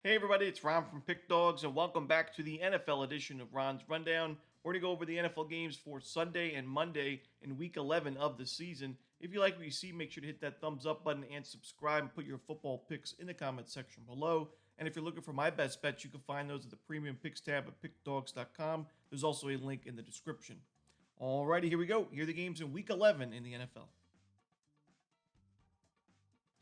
Hey everybody, it's Ron from Pick Dawgz, and welcome back to the NFL edition of Ron's Rundown. We're going to go over the NFL games for Sunday and Monday in Week 11 of the season. If you like what you see, make sure to hit that thumbs up button and subscribe and put your football picks in the comment section below. And if you're looking for my best bets, you can find those at the Premium Picks tab at pickdawgz.com. There's also a link in the description. Alrighty, here we go. Here are the games in Week 11 in the NFL.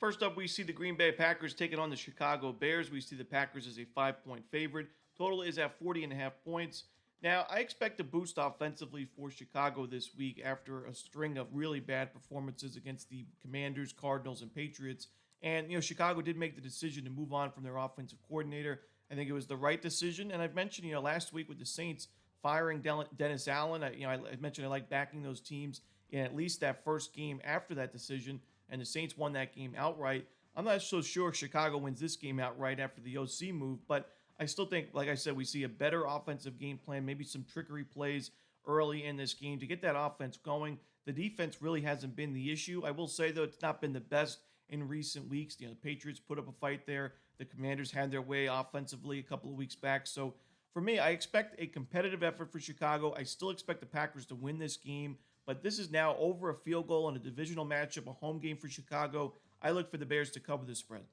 First up, we see the Green Bay Packers taking on the Chicago Bears. We see the Packers as a 5-point favorite. Total is at 40.5 points. Now, I expect a boost offensively for Chicago this week after a string of really bad performances against the Commanders, Cardinals, and Patriots. And, Chicago did make the decision to move on from their offensive coordinator. I think it was the right decision. And I've mentioned, last week with the Saints firing Dennis Allen, I mentioned I like backing those teams in at least that first game after that decision, and the Saints won that game outright. I'm not so sure Chicago wins this game outright after the OC move, but I still think, like I said, we see a better offensive game plan, maybe some trickery plays early in this game to get that offense going. The defense really hasn't been the issue. I will say, though, it's not been the best in recent weeks. The Patriots put up a fight there. The Commanders had their way offensively a couple of weeks back. So for me, I expect a competitive effort for Chicago. I still expect the Packers to win this game, but this is now over a field goal in a divisional matchup, a home game for Chicago. I look for the Bears to cover the spread.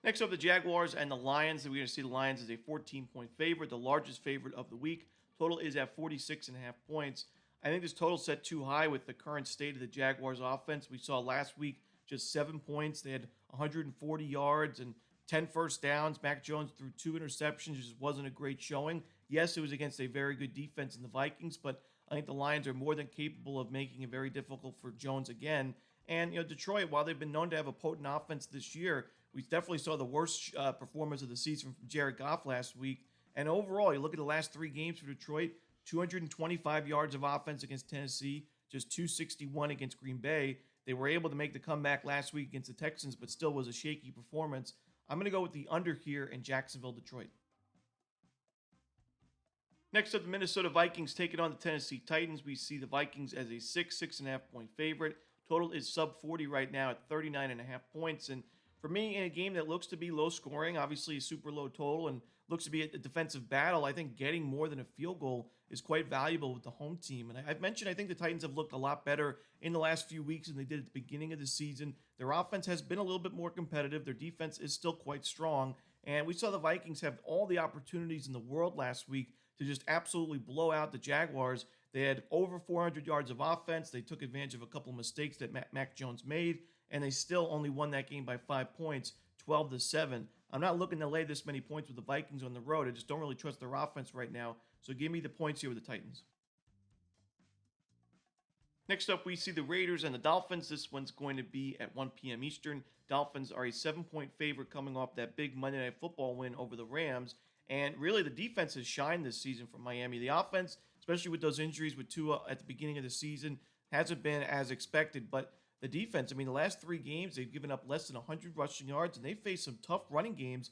Next up, the Jaguars and the Lions. We're going to see the Lions as a 14-point favorite, the largest favorite of the week. Total is at 46.5 points. I think this total set too high with the current state of the Jaguars offense. We saw last week just 7 points. They had 140 yards and 10 first downs. Mac Jones threw 2 interceptions. It just wasn't a great showing. Yes, it was against a very good defense in the Vikings, but I think the Lions are more than capable of making it very difficult for Jones again. And, Detroit, while they've been known to have a potent offense this year, we definitely saw the worst performance of the season from Jared Goff last week. And overall, you look at the last 3 games for Detroit, 225 yards of offense against Tennessee, just 261 against Green Bay. They were able to make the comeback last week against the Texans, but still was a shaky performance. I'm going to go with the under here in Jacksonville, Detroit. Next up, the Minnesota Vikings taking on the Tennessee Titans. We see the Vikings as a 6.5 point favorite. Total is sub 40 right now at 39.5 points. And for me, in a game that looks to be low scoring, obviously a super low total, and looks to be a defensive battle, I think getting more than a field goal is quite valuable with the home team. And I've mentioned I think the Titans have looked a lot better in the last few weeks than they did at the beginning of the season. Their offense has been a little bit more competitive. Their defense is still quite strong. And we saw the Vikings have all the opportunities in the world last week to just absolutely blow out the Jaguars. They had over 400 yards of offense. They took advantage of a couple of mistakes that Mac Jones made, and they still only won that game by 5 points, 12-7. I'm not looking to lay this many points with the Vikings on the road. I just don't really trust their offense right now. So give me the points here with the Titans. Next up, we see the Raiders and the Dolphins. This one's going to be at 1 p.m. Eastern. Dolphins are a 7-point favorite coming off that big Monday Night Football win over the Rams. And really, the defense has shined this season for Miami. The offense, especially with those injuries with Tua at the beginning of the season, hasn't been as expected. But the defense, the last 3 games, they've given up less than 100 rushing yards, and they faced some tough running games.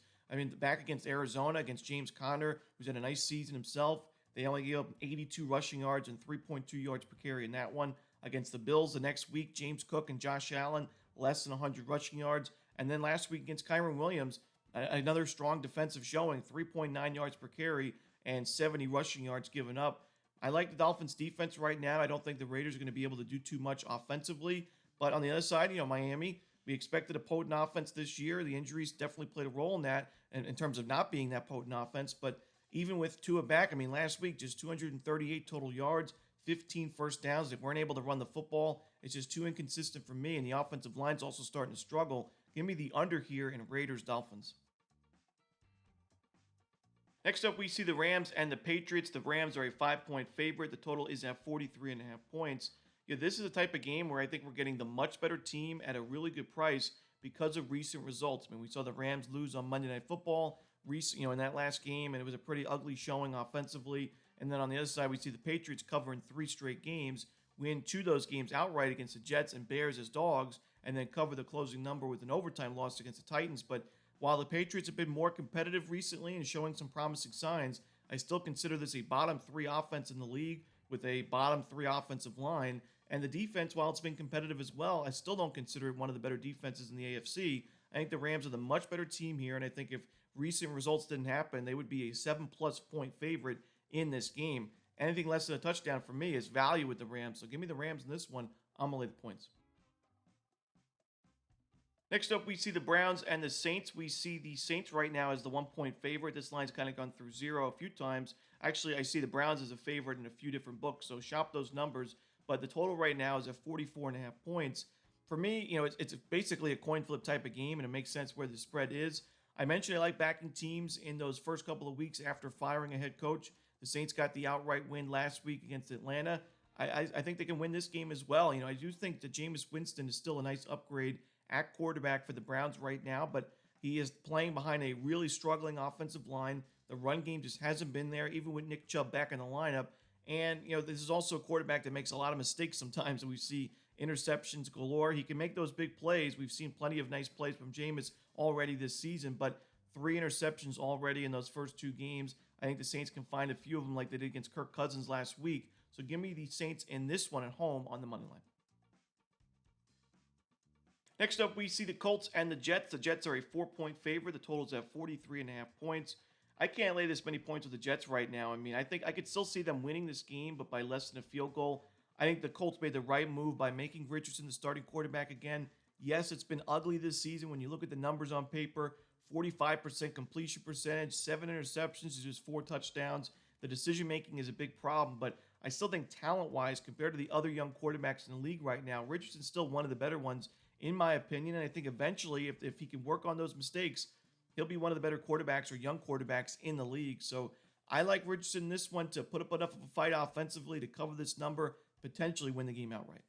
Back against Arizona, against James Conner, who's had a nice season himself. They only gave up 82 rushing yards and 3.2 yards per carry in that one. Against the Bills the next week, James Cook and Josh Allen, less than 100 rushing yards. And then last week against Kyren Williams, another strong defensive showing, 3.9 yards per carry and 70 rushing yards given up. I like the Dolphins' defense right now. I don't think the Raiders are going to be able to do too much offensively. But on the other side, Miami, we expected a potent offense this year. The injuries definitely played a role in that in terms of not being that potent offense. But even with Tua back, last week, just 238 total yards, 15 first downs. They weren't able to run the football. It's just too inconsistent for me, and the offensive line's also starting to struggle. Give me the under here in Raiders-Dolphins. Next up, we see the Rams and the Patriots. The Rams are a 5-point favorite. The total is at 43.5 points. This is a type of game where I think we're getting the much better team at a really good price because of recent results. We saw the Rams lose on Monday Night Football, in that last game, and it was a pretty ugly showing offensively. And then on the other side, we see the Patriots covering 3 straight games, win 2 of those games outright against the Jets and Bears as dogs, and then cover the closing number with an overtime loss against the Titans. But while the Patriots have been more competitive recently and showing some promising signs, I still consider this a bottom 3 offense in the league with a bottom 3 offensive line. And the defense, while it's been competitive as well, I still don't consider it one of the better defenses in the AFC. I think the Rams are the much better team here, and I think if recent results didn't happen, they would be a 7+ point favorite in this game. Anything less than a touchdown for me is value with the Rams. So give me the Rams in this one. I'm going to lay the points. Next up, we see the Browns and the Saints. We see the Saints right now as the 1-point favorite. This line's kind of gone through zero a few times. Actually, I see the Browns as a favorite in a few different books, so shop those numbers. But the total right now is at 44.5 points. For me, it's basically a coin flip type of game, and it makes sense where the spread is. I mentioned I like backing teams in those first couple of weeks after firing a head coach. The Saints got the outright win last week against Atlanta. I think they can win this game as well. I do think that Jameis Winston is still a nice upgrade at quarterback for the Browns right now, but he is playing behind a really struggling offensive line. The run game just hasn't been there, even with Nick Chubb back in the lineup. And, this is also a quarterback that makes a lot of mistakes sometimes. We see interceptions galore. He can make those big plays. We've seen plenty of nice plays from Jameis already this season, but 3 interceptions already in those first 2 games. I think the Saints can find a few of them like they did against Kirk Cousins last week. So give me the Saints in this one at home on the money line. Next up, we see the Colts and the Jets. The Jets are a 4-point favorite. The total is at 43.5 points. I can't lay this many points with the Jets right now. I think I could still see them winning this game, but by less than a field goal. I think the Colts made the right move by making Richardson the starting quarterback again. Yes, it's been ugly this season when you look at the numbers on paper. 45% completion percentage, 7 interceptions, just 4 touchdowns. The decision-making is a big problem, but I still think talent-wise, compared to the other young quarterbacks in the league right now, Richardson's still one of the better ones, in my opinion. And I think eventually, if he can work on those mistakes, he'll be one of the better quarterbacks or young quarterbacks in the league. So I like Richardson in this one to put up enough of a fight offensively to cover this number, potentially win the game outright.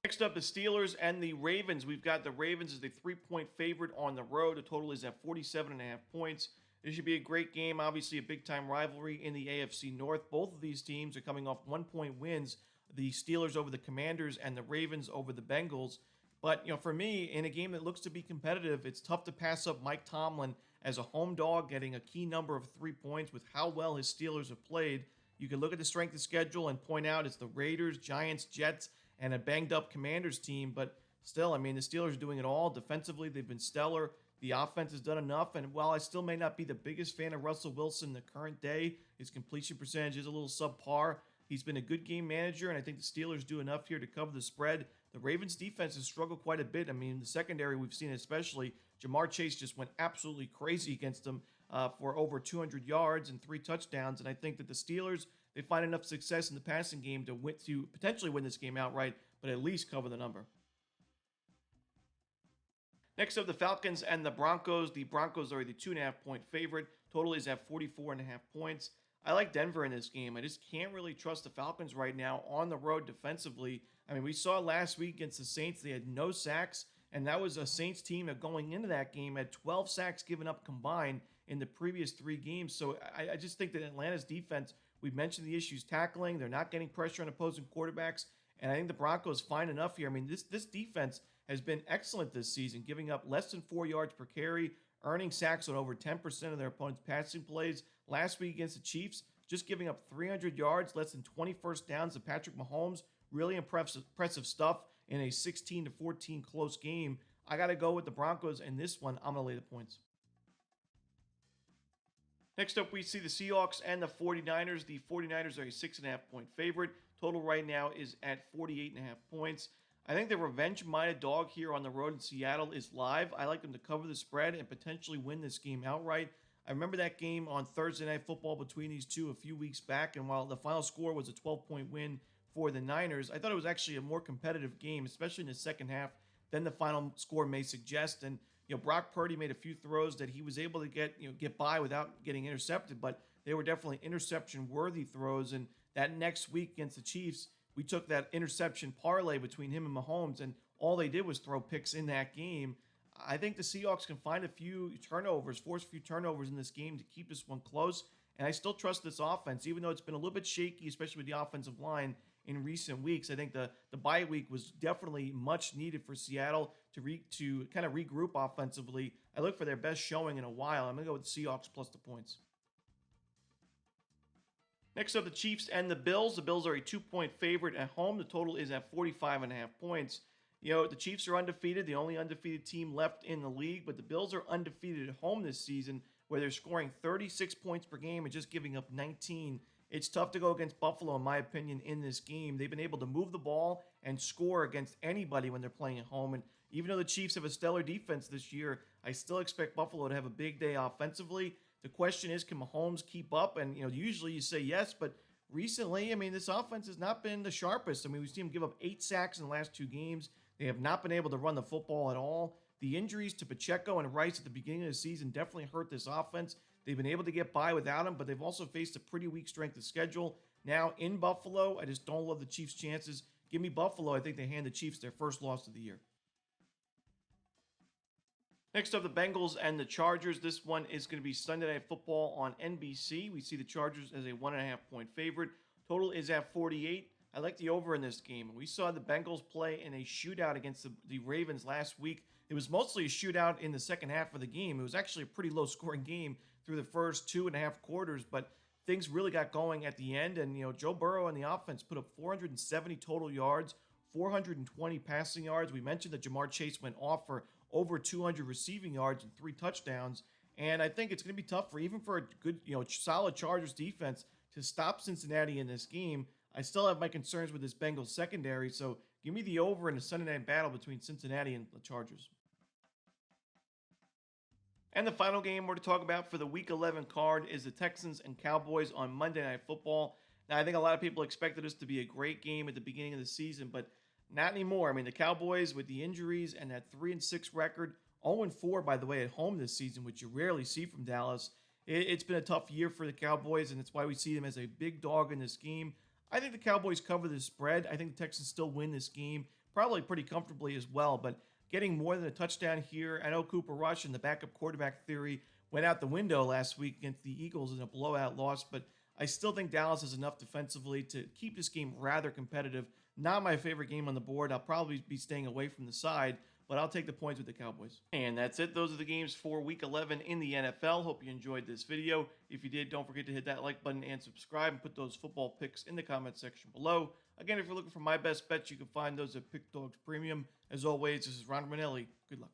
Next up, the Steelers and the Ravens. We've got the Ravens as the 3-point favorite on the road. The total is at 47.5 points. This should be a great game. Obviously, a big-time rivalry in the AFC North. Both of these teams are coming off 1-point wins. The Steelers over the Commanders and the Ravens over the Bengals. But, for me, in a game that looks to be competitive, it's tough to pass up Mike Tomlin as a home dog, getting a key number of 3 points with how well his Steelers have played. You can look at the strength of schedule and point out it's the Raiders, Giants, Jets, and a banged-up Commanders team. But still, the Steelers are doing it all. Defensively, they've been stellar. The offense has done enough. And while I still may not be the biggest fan of Russell Wilson in the current day, his completion percentage is a little subpar. He's been a good game manager, and I think the Steelers do enough here to cover the spread. The Ravens' defense has struggled quite a bit. In the secondary, we've seen especially Jamar Chase just went absolutely crazy against them for over 200 yards and 3 touchdowns. And I think that the Steelers, they find enough success in the passing game to potentially win this game outright, but at least cover the number. Next up, the Falcons and the Broncos. The Broncos are the 2.5-point favorite. Total is at 44.5 points. I like Denver in this game. I just can't really trust the Falcons right now on the road defensively. We saw last week against the Saints, they had no sacks, and that was a Saints team that going into that game had 12 sacks given up combined in the previous 3 games. So I just think that Atlanta's defense, we've mentioned the issues tackling. They're not getting pressure on opposing quarterbacks, and I think the Broncos find enough here. This defense has been excellent this season, giving up less than 4 yards per carry, earning sacks on over 10% of their opponent's passing plays. Last week against the Chiefs, just giving up 300 yards, less than 20 first downs to Patrick Mahomes. Really impressive stuff in a 16-14 close game. I got to go with the Broncos in this one. I'm going to lay the points. Next up, we see the Seahawks and the 49ers. The 49ers are a 6.5-point favorite. Total right now is at 48.5 points. I think the revenge-minded dog here on the road in Seattle is live. I like them to cover the spread and potentially win this game outright. I remember that game on Thursday Night Football between these two a few weeks back, and while the final score was a 12-point win for the Niners, I thought it was actually a more competitive game, especially in the second half, than the final score may suggest. And Brock Purdy made a few throws that he was able to get by without getting intercepted, but they were definitely interception-worthy throws. And that next week against the Chiefs, we took that interception parlay between him and Mahomes, and all they did was throw picks in that game. I think the Seahawks can find a few turnovers, force a few turnovers in this game to keep this one close. And I still trust this offense, even though it's been a little bit shaky, especially with the offensive line in recent weeks. I think the bye week was definitely much needed for Seattle to kind of regroup offensively. I look for their best showing in a while. I'm going to go with the Seahawks plus the points. Next up, the Chiefs and the Bills. The Bills are a 2-point favorite at home. The total is at 45.5 points. The Chiefs are undefeated, the only undefeated team left in the league, but the Bills are undefeated at home this season, where they're scoring 36 points per game and just giving up 19. It's tough to go against Buffalo, in my opinion, in this game. They've been able to move the ball and score against anybody when they're playing at home. And even though the Chiefs have a stellar defense this year, I still expect Buffalo to have a big day offensively. The question is, can Mahomes keep up? And, usually you say yes, but recently, this offense has not been the sharpest. We've seen him give up 8 sacks in the last 2 games. They have not been able to run the football at all. The injuries to Pacheco and Rice at the beginning of the season definitely hurt this offense. They've been able to get by without him, but they've also faced a pretty weak strength of schedule. Now in Buffalo, I just don't love the Chiefs' chances. Give me Buffalo. I think they hand the Chiefs their first loss of the year. Next up, the Bengals and the Chargers. This one is going to be Sunday Night Football on NBC. We see the Chargers as a 1.5-point favorite. Total is at 48. I like the over in this game. We saw the Bengals play in a shootout against the Ravens last week. It was mostly a shootout in the second half of the game. It was actually a pretty low-scoring game through the first 2.5 quarters, but things really got going at the end. And, Joe Burrow and the offense put up 470 total yards, 420 passing yards. We mentioned that Jamar Chase went off for over 200 receiving yards and 3 touchdowns. And I think it's going to be tough for a good, solid Chargers defense to stop Cincinnati in this game. I still have my concerns with this Bengals secondary, so give me the over in the Sunday night battle between Cincinnati and the Chargers. And the final game we're to talk about for the Week 11 card is the Texans and Cowboys on Monday Night Football. Now, I think a lot of people expected this to be a great game at the beginning of the season, but not anymore. The Cowboys, with the injuries and that 3-6 record, 0-4, by the way, at home this season, which you rarely see from Dallas. It's been a tough year for the Cowboys, and that's why we see them as a big dog in this game. I think the Cowboys cover the spread. I think the Texans still win this game, probably pretty comfortably as well, but getting more than a touchdown here. I know Cooper Rush and the backup quarterback theory went out the window last week against the Eagles in a blowout loss, but I still think Dallas has enough defensively to keep this game rather competitive. Not my favorite game on the board. I'll probably be staying away from the side, but I'll take the points with the Cowboys. And that's it. Those are the games for Week 11 in the NFL. Hope you enjoyed this video. If you did, don't forget to hit that like button and subscribe and put those football picks in the comment section below. Again, if you're looking for my best bets, you can find those at Pick Dawgz Premium. As always, this is Ron Romanelli. Good luck.